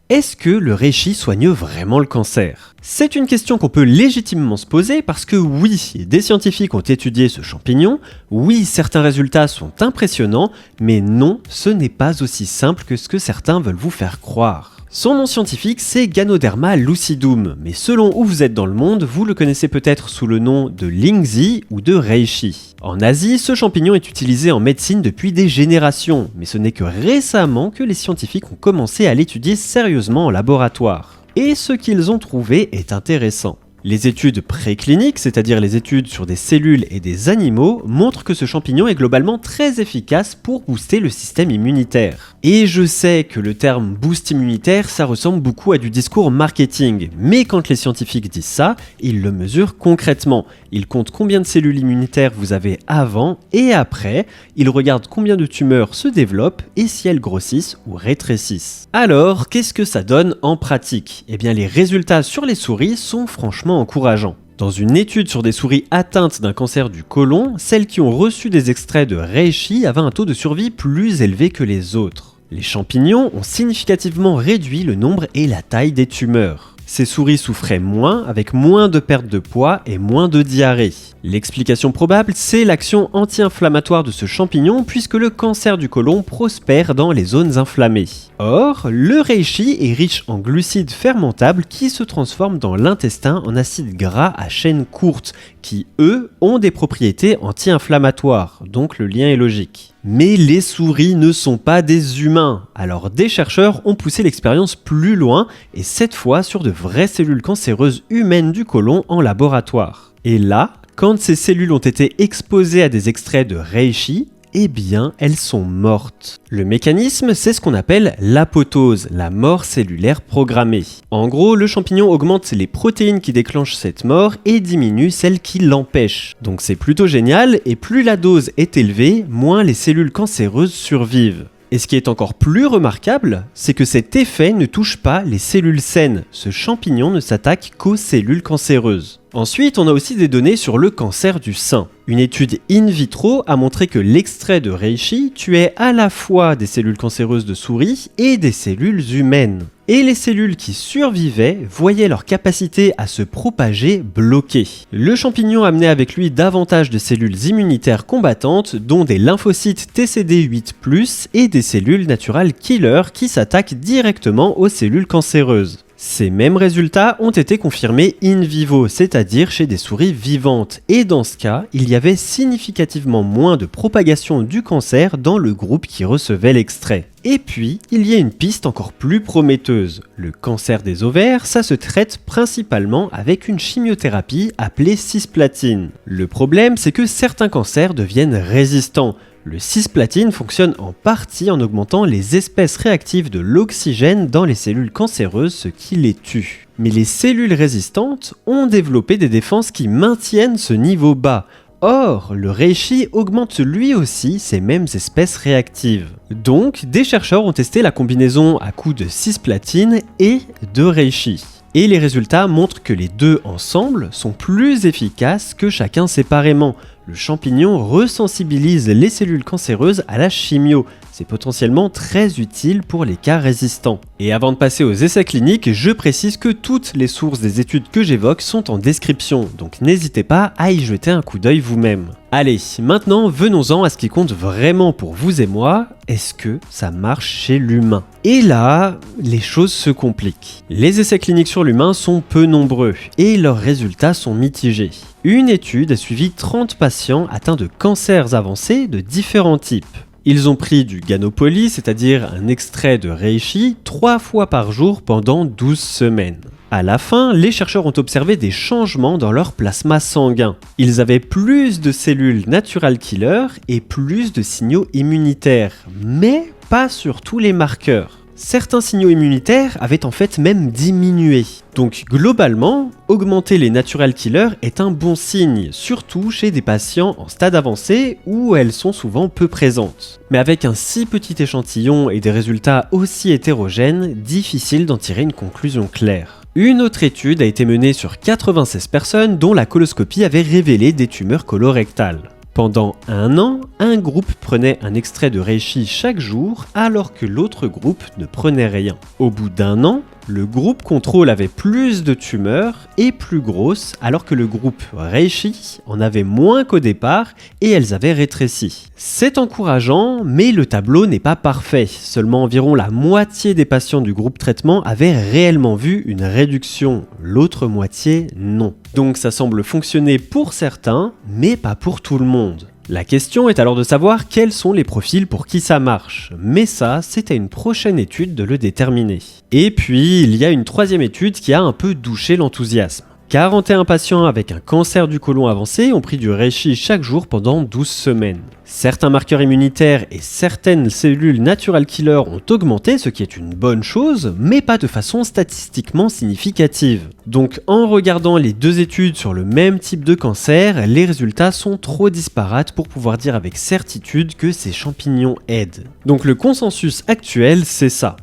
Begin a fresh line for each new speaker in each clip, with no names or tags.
Est-ce que le reishi soigne vraiment le cancer? C'est une question qu'on peut légitimement se poser parce que oui, des scientifiques ont étudié ce champignon, oui, certains résultats sont impressionnants, mais non, ce n'est pas aussi simple que ce que certains veulent vous faire croire. Son nom scientifique, c'est Ganoderma lucidum, mais selon où vous êtes dans le monde, vous le connaissez peut-être sous le nom de Lingzhi ou de Reishi. En Asie, ce champignon est utilisé en médecine depuis des générations, mais ce n'est que récemment que les scientifiques ont commencé à l'étudier sérieusement en laboratoire. Et ce qu'ils ont trouvé est intéressant. Les études précliniques, c'est-à-dire les études sur des cellules et des animaux, montrent que ce champignon est globalement très efficace pour booster le système immunitaire. Et je sais que le terme boost immunitaire, ça ressemble beaucoup à du discours marketing, mais quand les scientifiques disent ça, ils le mesurent concrètement. Ils comptent combien de cellules immunitaires vous avez avant et après, ils regardent combien de tumeurs se développent et si elles grossissent ou rétrécissent. Alors, qu'est-ce que ça donne en pratique? Eh bien, les résultats sur les souris sont franchement encourageants. Dans une étude sur des souris atteintes d'un cancer du côlon, celles qui ont reçu des extraits de reishi avaient un taux de survie plus élevé que les autres. Les champignons ont significativement réduit le nombre et la taille des tumeurs. Ces souris souffraient moins, avec moins de perte de poids et moins de diarrhée. L'explication probable, c'est l'action anti-inflammatoire de ce champignon puisque le cancer du côlon prospère dans les zones inflammées. Or, le reishi est riche en glucides fermentables qui se transforment dans l'intestin en acides gras à chaîne courte, qui, eux, ont des propriétés anti-inflammatoires, donc le lien est logique. Mais les souris ne sont pas des humains, alors des chercheurs ont poussé l'expérience plus loin, et cette fois sur de vraies cellules cancéreuses humaines du côlon en laboratoire. Et là, quand ces cellules ont été exposées à des extraits de reishi, eh bien, elles sont mortes. Le mécanisme, c'est ce qu'on appelle l'apoptose, la mort cellulaire programmée. En gros, le champignon augmente les protéines qui déclenchent cette mort et diminue celles qui l'empêchent. Donc c'est plutôt génial, et plus la dose est élevée, moins les cellules cancéreuses survivent. Et ce qui est encore plus remarquable, c'est que cet effet ne touche pas les cellules saines. Ce champignon ne s'attaque qu'aux cellules cancéreuses. Ensuite, on a aussi des données sur le cancer du sein. Une étude in vitro a montré que l'extrait de reishi tuait à la fois des cellules cancéreuses de souris et des cellules humaines. Et les cellules qui survivaient voyaient leur capacité à se propager bloquée. Le champignon amenait avec lui davantage de cellules immunitaires combattantes, dont des lymphocytes TCD8+, et des cellules naturales killer qui s'attaquent directement aux cellules cancéreuses. Ces mêmes résultats ont été confirmés in vivo, c'est-à-dire chez des souris vivantes, et dans ce cas, il y avait significativement moins de propagation du cancer dans le groupe qui recevait l'extrait. Et puis, il y a une piste encore plus prometteuse. Le cancer des ovaires, ça se traite principalement avec une chimiothérapie appelée cisplatine. Le problème, c'est que certains cancers deviennent résistants. Le cisplatine fonctionne en partie en augmentant les espèces réactives de l'oxygène dans les cellules cancéreuses, ce qui les tue. Mais les cellules résistantes ont développé des défenses qui maintiennent ce niveau bas. Or, le reishi augmente lui aussi ces mêmes espèces réactives. Donc, des chercheurs ont testé la combinaison à coup de cisplatine et de reishi. Et les résultats montrent que les deux ensemble sont plus efficaces que chacun séparément. Le champignon resensibilise les cellules cancéreuses à la chimio. C'est potentiellement très utile pour les cas résistants. Et avant de passer aux essais cliniques, je précise que toutes les sources des études que j'évoque sont en description, donc n'hésitez pas à y jeter un coup d'œil vous-même. Allez, maintenant venons-en à ce qui compte vraiment pour vous et moi, est-ce que ça marche chez l'humain? Et là, les choses se compliquent. Les essais cliniques sur l'humain sont peu nombreux, et leurs résultats sont mitigés. Une étude a suivi 30 patients atteints de cancers avancés de différents types. Ils ont pris du Ganopoly, c'est-à-dire un extrait de reishi, 3 fois par jour pendant 12 semaines. À la fin, les chercheurs ont observé des changements dans leur plasma sanguin. Ils avaient plus de cellules natural killer et plus de signaux immunitaires, mais pas sur tous les marqueurs. Certains signaux immunitaires avaient en fait même diminué. Donc globalement, augmenter les natural killers est un bon signe, surtout chez des patients en stade avancé où elles sont souvent peu présentes. Mais avec un si petit échantillon et des résultats aussi hétérogènes, difficile d'en tirer une conclusion claire. Une autre étude a été menée sur 96 personnes dont la coloscopie avait révélé des tumeurs colorectales. Pendant un an, un groupe prenait un extrait de reishi chaque jour alors que l'autre groupe ne prenait rien. Au bout d'un an, le groupe contrôle avait plus de tumeurs et plus grosses alors que le groupe reishi en avait moins qu'au départ et elles avaient rétréci. C'est encourageant, mais le tableau n'est pas parfait. Seulement environ la moitié des patients du groupe traitement avaient réellement vu une réduction, l'autre moitié non. Donc ça semble fonctionner pour certains, mais pas pour tout le monde. La question est alors de savoir quels sont les profils pour qui ça marche, mais ça, c'est à une prochaine étude de le déterminer. Et puis, il y a une troisième étude qui a un peu douché l'enthousiasme. 41 patients avec un cancer du côlon avancé ont pris du reishi chaque jour pendant 12 semaines. Certains marqueurs immunitaires et certaines cellules natural killer ont augmenté, ce qui est une bonne chose, mais pas de façon statistiquement significative. Donc en regardant les deux études sur le même type de cancer, les résultats sont trop disparates pour pouvoir dire avec certitude que ces champignons aident. Donc le consensus actuel, c'est ça.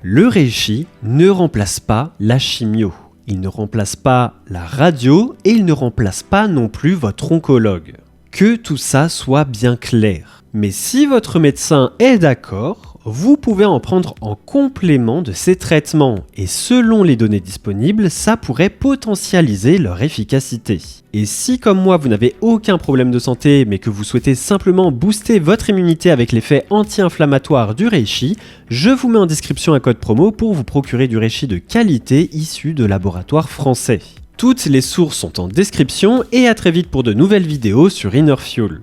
Le reishi ne remplace pas la chimio. Il ne remplace pas la radio et il ne remplace pas non plus votre oncologue. Que tout ça soit bien clair. Mais si votre médecin est d'accord, vous pouvez en prendre en complément de ces traitements et selon les données disponibles, ça pourrait potentialiser leur efficacité. Et si comme moi vous n'avez aucun problème de santé mais que vous souhaitez simplement booster votre immunité avec l'effet anti-inflammatoire du reishi, je vous mets en description un code promo pour vous procurer du reishi de qualité issu de laboratoires français. Toutes les sources sont en description et à très vite pour de nouvelles vidéos sur Inner Fuel.